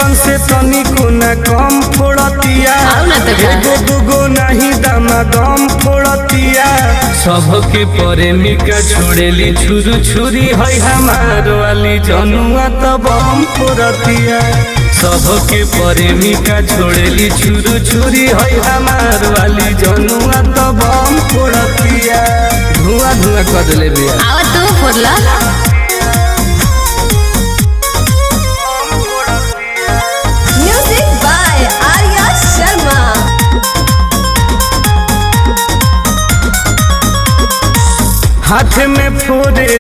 लैकन से तनिको न कम फोड़तिया, एगो दूगो नहीं दामा दम फोड़तिया। सबके प्रेमिका छोड़ेली छुरू छुरी है हमार वाली जनुआ तो बम फोड़तिया। सबके प्रेमिका छोड़ेली छुरू छुरी है हमार वाली जनुआ तो बम फोड़तिया। धुआं धुआं कर देले बिया। आवा तू फोड़ला। Music by Arya Sharma. हाथ में फोड़े